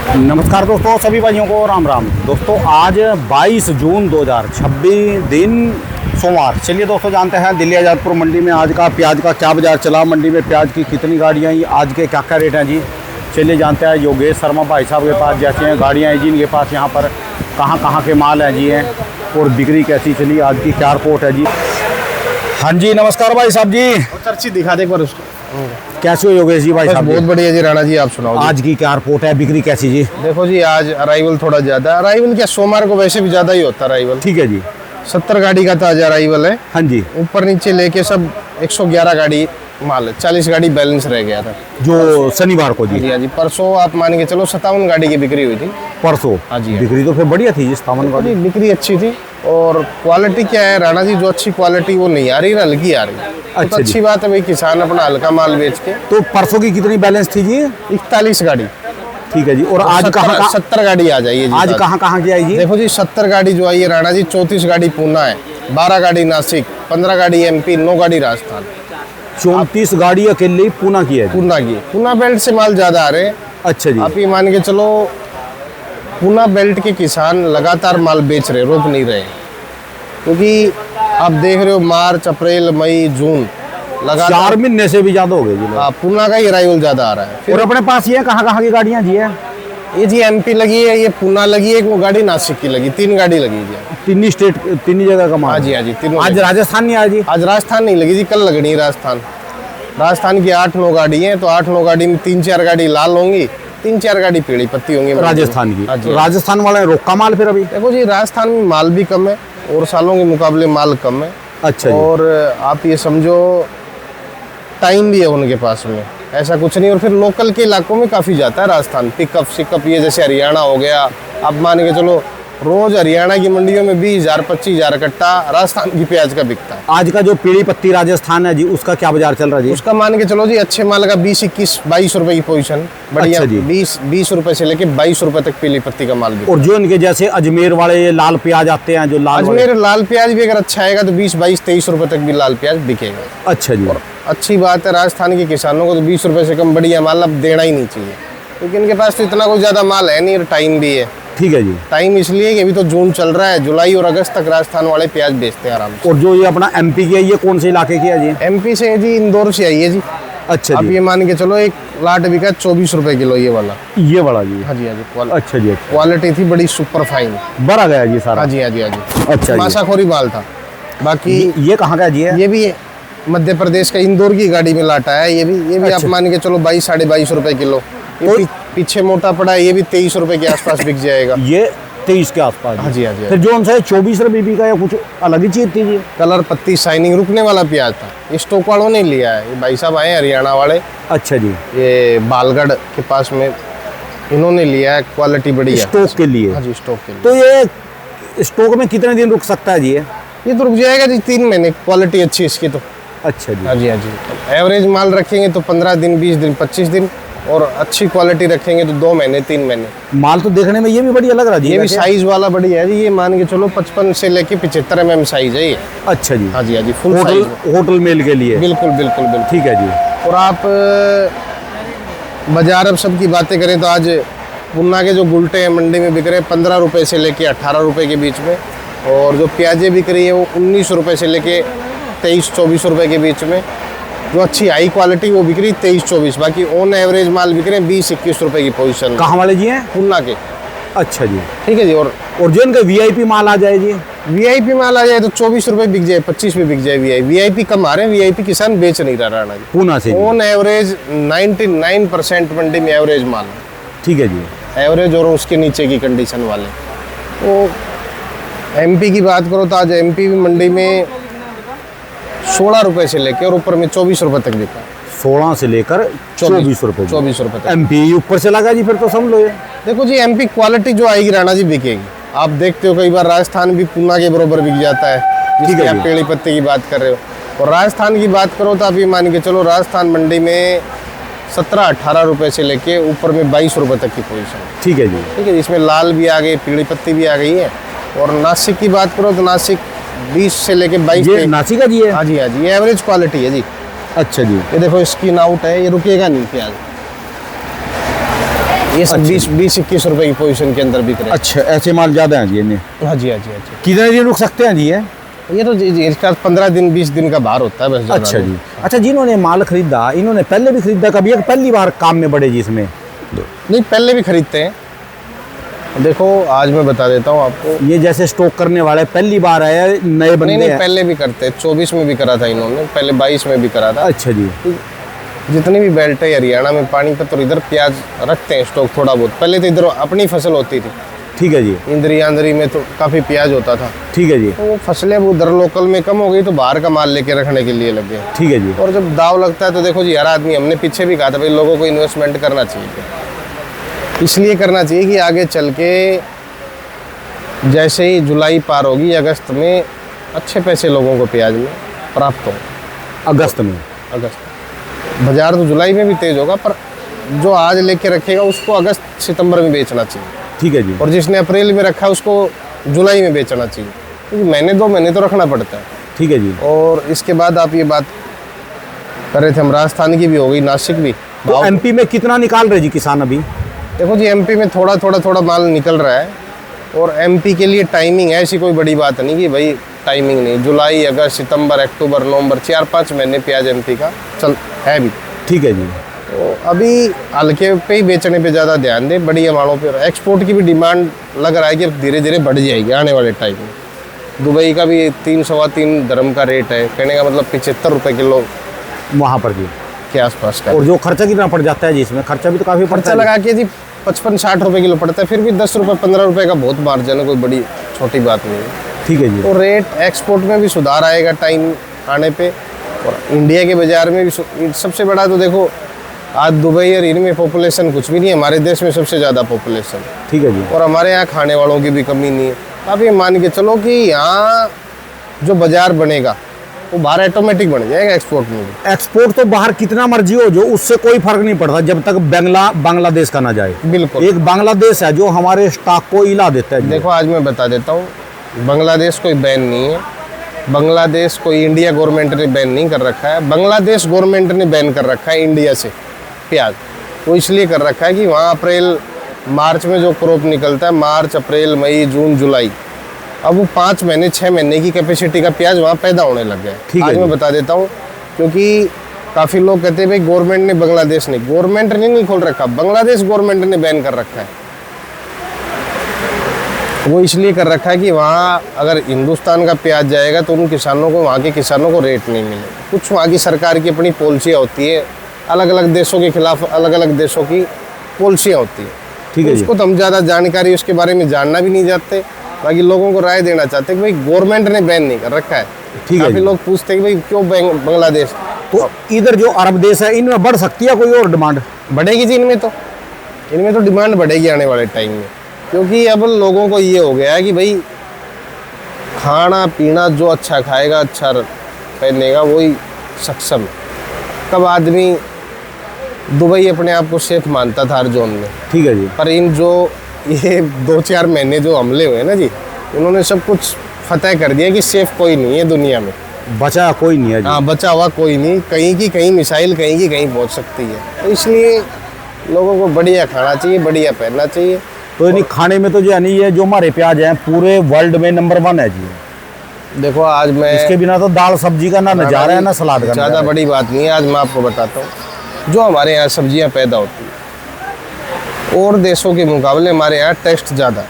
नमस्कार दोस्तों, सभी भाइयों को राम राम। दोस्तों आज 22 जून 2026 दिन सोमवार। चलिए दोस्तों जानते हैं दिल्ली आज़ादपुर मंडी में आज का प्याज का क्या बाजार चला, मंडी में प्याज की कितनी गाड़ियाँ आई, आज के क्या क्या रेट हैं जी। चलिए जानते हैं योगेश शर्मा भाई साहब के पास जैसे हैं गाड़ियाँ हैं जी, इनके पास यहाँ पर कहाँ के माल हैं जी हैं और बिक्री कैसी चली, आज की क्या रिपोर्ट है जी। हाँ जी नमस्कार भाई साहब जी। पर्ची दिखा दे एक बार उसको। कैसे हो योगेश जी भाई साहब? बहुत बढ़िया जी राणा जी, आप सुनाओ जी। आज की क्या रिपोर्ट है, बिक्री कैसी जी? देखो जी आज अराइवल थोड़ा ज्यादा, अराइवल क्या सोमवार को वैसे भी ज्यादा ही होता है अराइवल। ठीक है जी। 70 गाड़ी का ताजा अराइवल है। हाँ जी। ऊपर नीचे लेके सब 111 गाड़ी माल है, 40 गाड़ी बैलेंस रह गया था जो शनिवार को जी। जी हाँ जी। परसों आप मान के चलो 57 गाड़ी की बिक्री हुई थी परसों। हाँ जी। बिक्री तो फिर बढ़िया थी जी, 57 गाड़ी। बिक्री अच्छी थी और क्वालिटी क्या है राणा जी, जो अच्छी क्वालिटी वो नहीं आ रही, हल्की आ रही है। अच्छा तो अच्छी बात है भाई, किसान अपना हल्का माल बेच के। तो परसों की कितनी बैलेंस थी जी? 41 गाड़ी। ठीक है जी। और आज कहाँ 70 गाड़ी आ जाइए जी। आज कहाँ की आएगी? देखो जी 70 गाड़ी जो आई है राणा जी, 34 गाड़ी पूना है, 12 गाड़ी नासिक, 15 गाड़ी एमपी, 9 गाड़ी राजस्थान। 34 गाड़ी अकेले पूना की है। पूना की, पूना बेल्ट से माल ज्यादा आ रहे हैं। अच्छा जी। आप ये मान के चलो पूना बेल्ट के किसान लगातार माल बेच रहे, रोक नहीं रहे, क्योंकि आप देख रहे हो मार्च अप्रैल मई जून लगातार 4 महीने से भी ज्यादा हो गए जी। हाँ, पूना का ही अराइवल ज्यादा आ रहा है। और अपने पास ये कहाँ की गाड़ियाँ जी है? ये जी एमपी लगी है, ये पूना लगी है, एक वो गाड़ी नासिक की लगी, 3 गाड़ी लगी जी। तीन जगह का माल। हाँ जी हाँ जी, तीनों। आज राजस्थान नहीं आया जी? आज राजस्थान नहीं लगी जी, कल लगनी है राजस्थान की 8-9 गाड़ी हैं, तो 8-9 गाड़ी में 3-4 गाड़ी लाल होंगी, 3-4 गाड़ी पीली पत्ती होंगी राजस्थान की। हाँ जी। राजस्थान वाले रोका माल फिर अभी? देखो जी राजस्थान में माल भी कम है और सालों के मुकाबले माल कम है। अच्छा जी। और आप ये समझो टाइम भी है उनके पास में, ऐसा कुछ नहीं। और फिर लोकल के इलाकों में काफ़ी जाता है राजस्थान, पिकअप सिकअप, ये जैसे हरियाणा हो गया। आप मान के चलो रोज हरियाणा की मंडियों में 20,000 25,000 कट्टा राजस्थान की प्याज का बिकता है। आज का जो पीली पत्ती राजस्थान है जी, उसका क्या बाजार चल रहा है जी? उसका मान के चलो जी अच्छे माल का 20, 21, 22 रुपए की पोजीशन बढ़िया। अच्छा जी। 20 रुपए से लेके 22 रुपए तक पीली पत्ती का माल बिकता है। और जो इनके जैसे अजमेर वाले ये लाल प्याज आते हैं, जो लाल अजमेर लाल प्याज भी अगर अच्छा आएगा तो 20, 22, 23 रुपए तक भी लाल प्याज बिकेगा। अच्छा जी। अच्छी बात है, राजस्थान के किसानों को तो 20 रुपए से कम बढ़िया माल अब देना ही नहीं चाहिए, क्योंकि इनके पास तो इतना कोई ज्यादा माल है नहीं और टाइम भी है। ठीक है जी। टाइम इसलिए कि अभी तो जून चल रहा है, जुलाई और अगस्त तक राजस्थान वाले प्याज बेचते हैं आराम से। और जो ये अपना एमपी की है, ये कौन से इलाके की है जी? एमपी से जी, इंदौर से आई है जी। अच्छा अब जी। ये मान के चलो एक लाट बिका 24 रुपए किलो ये वाला। ये बड़ा जी। हाँ जी हाँ जी। अच्छा जी। क्वालिटी थी बड़ी सुपर फाइन, बड़ा गया जी सारा। हाँ जी हाँ जी हाँ जी। अच्छा जी। मासाखोरी माल था। बाकी ये कहाँ का जी है? ये भी मध्य प्रदेश का इंदौर की गाड़ी में लाटा है। ये भी अच्छा। आप मान के चलो 22, 22.5 रुपए किलो। ये पीछे मोटा पड़ा है, ये भी 23 रुपए के आसपास बिक जाएगा। ये 23 के आसपास। हाँ जी हाँ जी। फिर जो उनसे 24 रुपये का या कुछ अलग ही चीज थी जी? कलर पत्ती शाइनिंग रुकने वाला प्याज था, ये स्टॉक वालों ने लिया है। ये भाई साहब आए हरियाणा वाले। अच्छा जी। ये बालगढ़ के पास में इन्होंने लिया है, क्वालिटी बड़ी है। स्टॉक के लिए? हाँ जी, स्टॉक के लिए। तो ये स्टॉक में कितने दिन रुक सकता है जी? ये तो रुक जाएगा जी 3 महीने, क्वालिटी अच्छी इसकी तो। अच्छा जी। हाँ जी हाँ जी। एवरेज माल रखेंगे तो 15 दिन, 20 दिन, 25 दिन, और अच्छी क्वालिटी रखेंगे तो 2 महीने, 3 महीने। माल तो देखने में ये भी बढ़िया लग रहा है जी। ये भी साइज वाला बढ़िया है जी। ये मान के चलो 55 से लेके 75 mm साइज है ये। अच्छा जी। हाँ जी हाँ जी, फुल होटल साइज। होटल मेल के लिए? बिल्कुल बिल्कुल बिल्कुल। ठीक है जी। और आप बाजार अब सब की बातें करें तो आज पुन्ना के जो गुलटे हैं मंडी में बिक रहे हैं 15 रुपए से लेके 18 रुपए के बीच में, और जो प्याजें बिक रही है वो 19 रुपए से लेके 23-24 रुपए के बीच में। जो अच्छी हाई क्वालिटी वो बिक रही 23-24, बाकी ऑन एवरेज माल बिक रहे हैं 20-21 रुपए की पोजीशन। कहाँ वाले जी हैं? पुन्ना के। अच्छा जी। ठीक है जी। और जो इनका वीआईपी माल आ जाए जी? वीआईपी माल आ जाए तो 24 रुपए बिक जाए, 25 में बिक जाए। वीआईपी कम आ रहे हैं, वीआईपी किसान बेच नहीं रहा राणा जी। पूना से? ऑन एवरेज 99% मंडी में एवरेज माल है। ठीक है जी। एवरेज और उसके नीचे की कंडीशन वाले। तो एमपी की बात करो तो आज एमपी भी मंडी में 16 रुपए से लेकर और ऊपर में 24 रुपए तक बिका। 16 से लेकर 24 रुपए? 24 रुपए तक। एमपी ऊपर से लगा जी फिर तो समझ लो ये। देखो जी एमपी क्वालिटी जो आएगी राणा जी बिकेगी। आप देखते हो कई बार राजस्थान भी पूना के बराबर बिक जाता है, जिसकी आप पेड़ी पत्ते की बात कर रहे हो। और राजस्थान की बात करो तो आप ये मान के चलो राजस्थान मंडी में 17-18 रुपए से लेके ऊपर में 22 रुपए तक की पोजीशन। ठीक है जी। ठीक है, इसमें लाल भी आ गई, पीली पत्ती भी आ गई है। और नासिक की बात करो तो नासिक 20 से लेके 22। ये नासिक का जी है? हाँ जी हाँ जी, ये एवरेज क्वालिटी है जी। अच्छा जी। ये देखो स्किन आउट है, ये रुकेगा नहीं प्याज। ये सब 20-21 रुपए की पोजीशन के अंदर बिक रहे हैं। अच्छा, ऐसे माल ज़्यादा हैं जी इन्हें। हाँ जी, हाँ जी, हाँ जी। कितने दिन रुक सकते हैं जी ये तो जी इसका 15 दिन 20 दिन का बाहर होता है बस। ज़्यादा अच्छा नहीं। जी। अच्छा, जिन्होंने माल खरीदा इन्होंने पहले भी खरीदा कभी, या पहली बार काम में बढ़े जी इसमें? नहीं, पहले भी खरीदते हैं। देखो आज मैं बता देता हूँ आपको। ये जैसे स्टॉक करने वाले पहली बार आया, नए बंदे नहीं, हैं? पहले भी करते हैं। 24 में भी करा था इन्होंने, पहले 22 में भी करा था। अच्छा जी। जितनी भी बेल्ट है हरियाणा में, पानीपत और इधर प्याज रखते हैं स्टॉक थोड़ा बहुत। पहले तो इधर अपनी फसल होती थी, ठीक है जी। इंद्री आंध्री में तो काफ़ी प्याज होता था। ठीक है जी। तो वो फसलें वो उधर लोकल में कम हो गई तो बाहर का माल लेके रखने के लिए लगे। ठीक है जी। और जब दाव लगता है तो देखो जी, हर आदमी, हमने पीछे भी कहा था भाई लोगों को इन्वेस्टमेंट करना चाहिए। इसलिए करना चाहिए कि आगे चल के जैसे ही जुलाई पार होगी, अगस्त में अच्छे पैसे लोगों को प्याज में प्राप्त हो। अगस्त में? अगस्त बाजार तो जुलाई में भी तेज होगा, पर जो आज लेके रखेगा उसको अगस्त सितंबर में बेचना चाहिए। ठीक है जी। और जिसने अप्रैल में रखा उसको जुलाई में बेचना चाहिए, क्योंकि महीने 2 महीने तो रखना पड़ता है। ठीक है जी। और इसके बाद आप ये बात कर रहे थे, हम राजस्थान की भी हो गई, नासिक भी। तो एमपी में कितना निकाल रहे जी किसान अभी? देखो जी, एमपी में थोड़ा माल निकल रहा है। और एमपी के लिए टाइमिंग है, ऐसी कोई बड़ी बात नहीं कि भाई टाइमिंग नहीं। जुलाई, अगस्त, सितंबर, अक्टूबर, नवंबर, 4-5 महीने प्याज एमपी का चल है भी। ठीक है जी। तो अभी हल्के पे ही बेचने पे ज़्यादा ध्यान दें, बड़ी अमाउंटों पे। एक्सपोर्ट की भी डिमांड लग रहा है कि धीरे धीरे बढ़ जाएगी आने वाले टाइम में। दुबई का भी 3-3.25 दरम का रेट है, कहने का मतलब 75 रुपये किलो वहाँ पर जी के आसपास का। और जो खर्चा कितना पड़ जाता है जी इसमें? खर्चा भी तो काफ़ी पड़ता खर्चा है लगा के जी 55-60 रुपये किलो पड़ता है, फिर भी 10 रुपये 15 रुपये का बहुत मार्जिन है, कोई बड़ी छोटी बात नहीं है। ठीक है जी। तो रेट एक्सपोर्ट में भी सुधार आएगा टाइम आने पे। और इंडिया के बाज़ार में भी सबसे बड़ा तो देखो, आज दुबई और इनमें पॉपुलेशन कुछ भी नहीं है, हमारे देश में सबसे ज़्यादा पॉपुलेशन। ठीक है जी। और हमारे यहाँ खाने वालों की भी कमी नहीं है। आप ये मान के चलो कि यहाँ जो बाज़ार बनेगा वो बाहर ऑटोमेटिक बन जाएगा एक्सपोर्ट में भी। एक्सपोर्ट तो बाहर कितना मर्जी हो जो, उससे कोई फर्क नहीं पड़ता जब तक बांग्लादेश का ना जाए। बिल्कुल। एक बांग्लादेश है जो हमारे स्टॉक को हिला देता है जी। देखो आज मैं बता देता हूँ, बांग्लादेश कोई बैन नहीं है। बांग्लादेश कोई इंडिया गवर्नमेंट ने बैन नहीं कर रखा है, बांग्लादेश गवर्नमेंट ने बैन कर रखा है इंडिया से प्याज। वो इसलिए कर रखा है कि वहाँ अप्रैल मार्च में जो क्रॉप निकलता है, मार्च, अप्रैल, मई, जून, जुलाई, अब वो 5 महीने 6 महीने की कैपेसिटी का प्याज वहाँ पैदा होने लग गया है। ठीक है आज मैं बता देता हूँ, क्योंकि काफ़ी लोग कहते हैं भाई गवर्नमेंट ने, बांग्लादेश ने, गवर्नमेंट ने नहीं खोल रखा, बांग्लादेश गवर्नमेंट ने बैन कर रखा है। वो इसलिए कर रखा है कि वहाँ अगर हिंदुस्तान का प्याज जाएगा तो उन किसानों को, वहाँ के किसानों को रेट नहीं मिलेगा। कुछ वहाँ की सरकार की अपनी पॉलिसियाँ होती है, अलग अलग देशों के खिलाफ अलग अलग देशों की पॉलिसियाँ होती है। ठीक है जी। उसको तो हम ज़्यादा जानकारी उसके बारे में जानना भी नहीं चाहते, बाकी लोगों को राय देना चाहते कि भाई गवर्नमेंट ने बैन नहीं कर रखा है। ठीक है काफ़ी जी। लोग पूछते हैं कि भाई क्यों बांग्लादेश। तो इधर जो अरब देश है इनमें बढ़ सकती है कोई और डिमांड? बढ़ेगी जी, इनमें तो डिमांड बढ़ेगी आने वाले टाइम में, क्योंकि अब लोगों को ये हो गया है कि भाई खाना पीना जो अच्छा खाएगा, अच्छा पहनेगा, वही सक्षम है। कब आदमी दुबई अपने आप को सेफ मानता था हर जोन में, ठीक है जी। पर इन जो ये 2-4 महीने जो हमले हुए ना जी, उन्होंने सब कुछ फतह कर दिया कि सेफ कोई नहीं है दुनिया में। बचा कोई नहीं है जी। हाँ, बचा हुआ कोई नहीं, कहीं की कहीं मिसाइल कहीं की कहीं पहुंच सकती है। तो इसलिए लोगों को बढ़िया खाना चाहिए, बढ़िया पहनना चाहिए। तो इन्हीं खाने में तो जो है नहीं, ये जो हमारे प्याज हैं पूरे वर्ल्ड में नंबर 1 है जी। देखो आज मैं, इसके बिना तो दाल सब्जी का ना नजारा है ना सलाद का। ज़्यादा बड़ी बात नहीं है, आज मैं आपको बताता हूँ जो हमारे यहाँ सब्जियाँ पैदा होती हैं और देशों के मुकाबले हमारे यहाँ टेस्ट ज़्यादा है।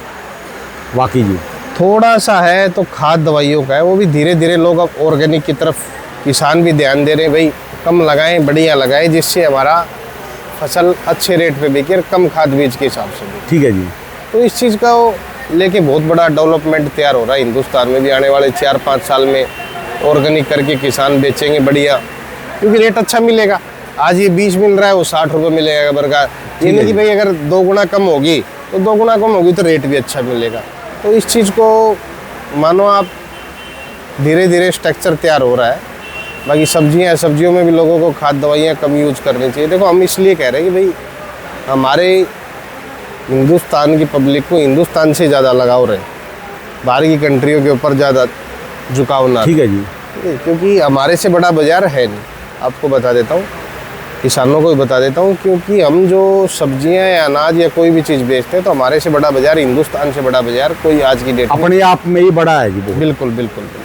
वाकई जी। थोड़ा सा है तो खाद दवाइयों का है, वो भी धीरे धीरे लोग अब ऑर्गेनिक की तरफ, किसान भी ध्यान दे रहे हैं भाई कम लगाएं, बढ़िया लगाएं, जिससे हमारा फसल अच्छे रेट पे बिके और कम खाद बीज के हिसाब से बिके। ठीक है जी। तो इस चीज़ का लेके बहुत बड़ा डेवलपमेंट तैयार हो रहा है हिंदुस्तान में भी। आने वाले 4-5 साल में ऑर्गेनिक करके किसान बेचेंगे बढ़िया, क्योंकि रेट अच्छा मिलेगा। आज ये 20 मिल रहा है, वो 60 रुपये मिलेगा बर्गर का। ये नहीं कि भाई अगर 2 गुना कम होगी तो 2 गुना कम होगी तो रेट भी अच्छा मिलेगा। तो इस चीज़ को मानो आप, धीरे धीरे स्ट्रक्चर तैयार हो रहा है। बाकी सब्जियों में भी लोगों को खाद दवाइयाँ कम यूज करनी चाहिए। देखो हम इसलिए कह रहे हैं कि भाई हमारे हिंदुस्तान की पब्लिक को हिंदुस्तान से ज़्यादा लगाव रहे, बाहर की कंट्रियों के ऊपर ज़्यादा झुकाव ना। ठीक है जी। क्योंकि हमारे से बड़ा बाजार है नहीं। आपको बता देता हूँ, किसानों को भी बता देता हूँ, क्योंकि हम जो सब्जियां या अनाज या कोई भी चीज़ बेचते हैं तो हमारे से बड़ा बाजार, हिंदुस्तान से बड़ा बाजार कोई आज की डेट में अपने आप में ही बड़ा है जी वो। बिल्कुल बिल्कुल बिल्कुल।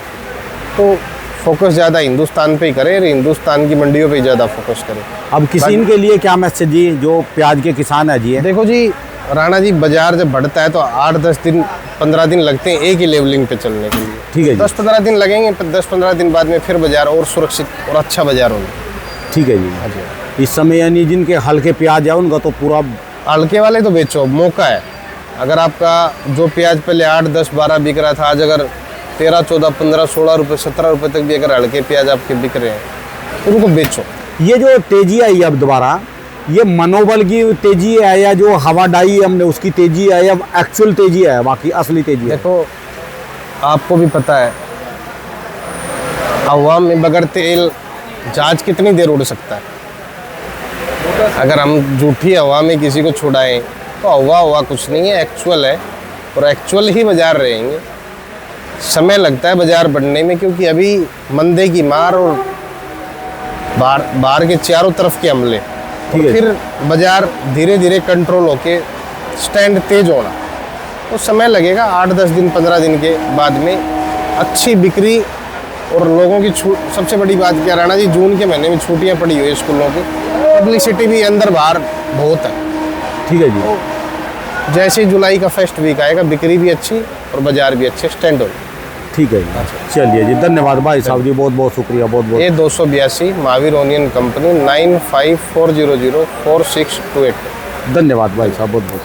तो फोकस ज़्यादा हिंदुस्तान पे ही करें और हिंदुस्तान की मंडियों पे ही ज़्यादा फोकस करें। अब किसान के लिए क्या मैसेज जी, जो प्याज के किसान है जी? देखो जी राणा जी, बाजार जब बढ़ता है तो 8-10 दिन 15 दिन लगते हैं एक ही लेवलिंग पे चलने के लिए। ठीक है जी। 10-15 दिन लगेंगे, 10-15 दिन बाद में फिर बाजार और सुरक्षित और अच्छा बाजार होगा। ठीक है जी। इस समय यानी जिनके हल्के प्याज है उनका तो पूरा हल्के वाले तो बेचो, मौका है। अगर आपका जो प्याज पहले 8, 10, 12 बिक रहा था, आज अगर 13, 14, 15, 16 रुपये, 17 रुपये तक भी अगर हल्के प्याज आपके बिक रहे हैं तो उनको बेचो। ये जो तेजी आई अब दोबारा, ये मनोबल की तेजी है या जो हवा डाई हमने उसकी तेजी है या एक्चुअल तेजी है, बाकी असली तेजी है? देखो आपको भी पता है हवा में बगैर तेल जहाज कितनी देर उड़ सकता है। अगर हम झूठी हवा में किसी को छुड़ाएं तो हवा कुछ नहीं है, एक्चुअल है और एक्चुअल ही बाजार रहेंगे। समय लगता है बाजार बढ़ने में, क्योंकि अभी मंदे की मार और बाहर के चारों तरफ के हमले, और फिर बाजार धीरे धीरे कंट्रोल होके स्टैंड तेज होना, तो समय लगेगा। 8-10 दिन 15 दिन के बाद में अच्छी बिक्री और लोगों की सबसे बड़ी बात क्या राणा जी, जून के महीने में छुट्टियां पड़ी हुई स्कूलों की, पब्लिसिटी भी अंदर बाहर बहुत है। ठीक है जी। तो जैसे ही जुलाई का फर्स्ट वीक आएगा बिक्री भी अच्छी और बाजार भी अच्छे स्टैंड हो। ठीक है जी। चलिए जी, धन्यवाद भाई साहब जी, बहुत बहुत शुक्रिया, बहुत बहुत। ये 282 महावीर ओनियन कंपनी 95400462 धन्यवाद भाई साहब, बहुत बहुत।